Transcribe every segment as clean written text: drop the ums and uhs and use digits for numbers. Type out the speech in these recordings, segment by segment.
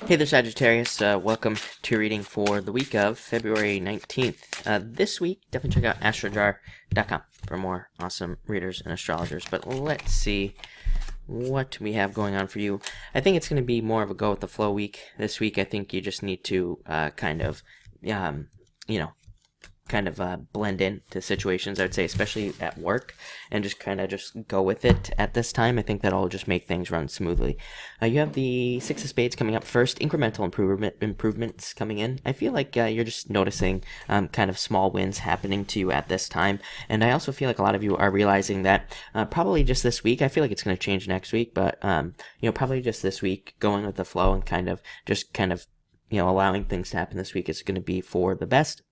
Hey there, Sagittarius. Welcome to reading for the week of February 19th. This week, definitely check out astrojar.com for more awesome readers and astrologers. But let's see what we have going on for you. I think it's going to be more of a go with the flow week this week. I think you just need to blend in to situations, I would say, especially at work, and just go with it at this time. I think that'll just make things run smoothly. You have the Six of Spades coming up first, incremental improvements coming in. I feel like you're just noticing kind of small wins happening to you at this time, and I also feel like a lot of you are realizing that probably just this week, I feel like it's going to change next week, but probably just this week, going with the flow and kind of allowing things to happen this week is going to be for the best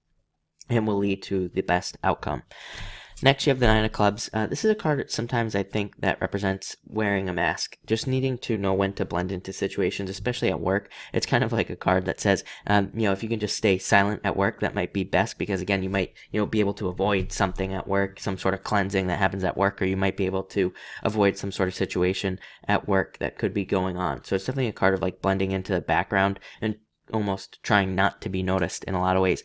and will lead to the best outcome. Next, you have the Nine of Clubs. This is a card sometimes I think that represents wearing a mask, just needing to know when to blend into situations, especially at work. It's kind of like a card that says, if you can just stay silent at work, that might be best, because again, you might, be able to avoid something at work, some sort of cleansing that happens at work, or you might be able to avoid some sort of situation at work that could be going on. So it's definitely a card of like blending into the background and almost trying not to be noticed in a lot of ways.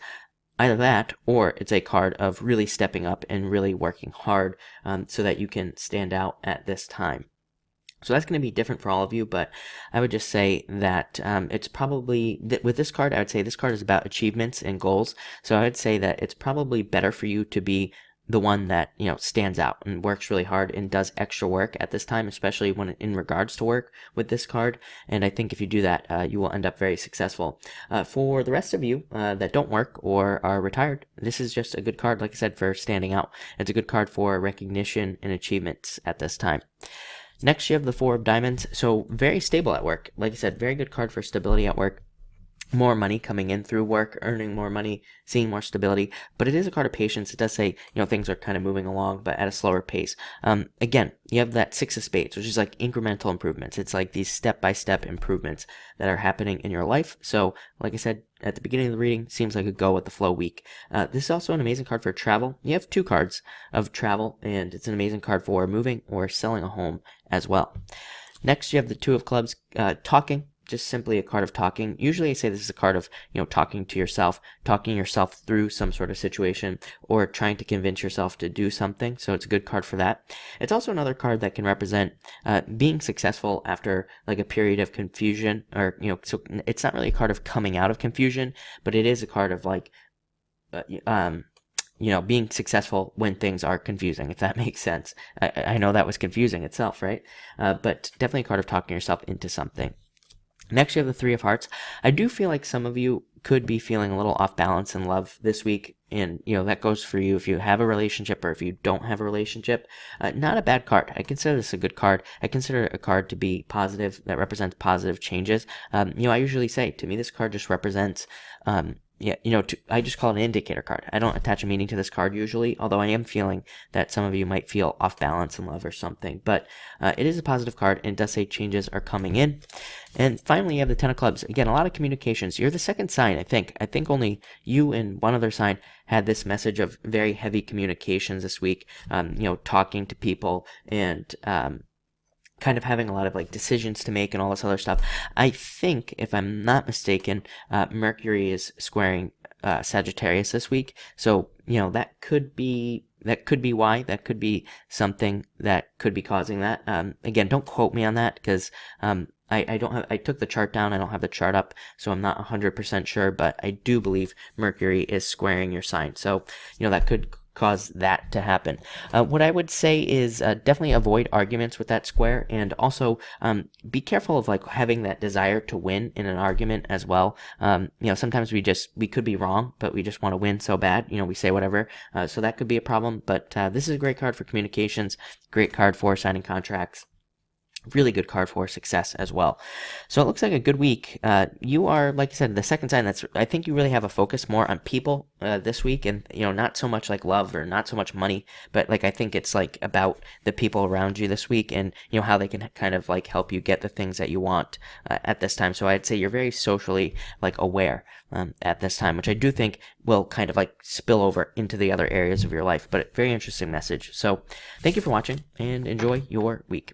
Either that, or it's a card of really stepping up and really working hard so that you can stand out at this time. So that's going to be different for all of you, but I would just say that it's probably, with this card, I would say this card is about achievements and goals. So I would say that it's probably better for you to be the one that, stands out and works really hard and does extra work at this time, especially when in regards to work with this card. And I think if you do that, you will end up very successful. For the rest of you that don't work or are retired, this is just a good card, like I said, for standing out. It's a good card for recognition and achievements at this time. Next, you have the Four of Diamonds. So very stable at work. Like I said, very good card for stability at work. More money coming in through work, earning more money, seeing more stability. But it is a card of patience. It does say, things are kind of moving along, but at a slower pace. Again, you have that Six of Spades, which is like incremental improvements. It's like these step-by-step improvements that are happening in your life. So, like I said at the beginning of the reading, seems like a go with the flow week. This is also an amazing card for travel. You have two cards of travel, and it's an amazing card for moving or selling a home as well. Next, you have the Two of Clubs, talking. Just simply a card of talking. Usually I say this is a card of, talking yourself through some sort of situation or trying to convince yourself to do something. So it's a good card for that. It's also another card that can represent being successful after like a period of confusion, or, so it's not really a card of coming out of confusion, but it is a card of like, being successful when things are confusing, if that makes sense. I know that was confusing itself, right? But definitely a card of talking yourself into something. Next, you have the Three of Hearts. I do feel like some of you could be feeling a little off balance in love this week. And, that goes for you if you have a relationship or if you don't have a relationship. Not a bad card. I consider this a good card. I consider it a card to be positive, that represents positive changes. I usually say, to me, this card just represents, I just call it an indicator card. I don't attach a meaning to this card usually, although I am feeling that some of you might feel off balance in love or something. But it is a positive card, and it does say changes are coming in. And finally, you have the Ten of Clubs. Again, a lot of communications. You're the second sign, I think. I think only you and one other sign had this message of very heavy communications this week, talking to people and kind of having a lot of like decisions to make and all this other stuff. I think, if I'm not mistaken, Mercury is squaring Sagittarius this week. So, that could be why. That could be something that could be causing that. Again, don't quote me on that, because I took the chart down. I don't have the chart up, so I'm not 100% sure, but I do believe Mercury is squaring your sign. So, that could cause that to happen. What I would say is definitely avoid arguments with that square, and also be careful of like having that desire to win in an argument as well. Sometimes we could be wrong, but we just want to win so bad. We say whatever. So that could be a problem. But this is a great card for communications. Great card for signing contracts. Really good card for success as well. So it looks like a good week. You are, like I said, the second sign. I think you really have a focus more on people this week, and not so much like love or not so much money, but like I think it's like about the people around you this week, and how they can kind of like help you get the things that you want at this time. So I'd say you're very socially like aware at this time, which I do think will kind of like spill over into the other areas of your life. But very interesting message. So thank you for watching, and enjoy your week.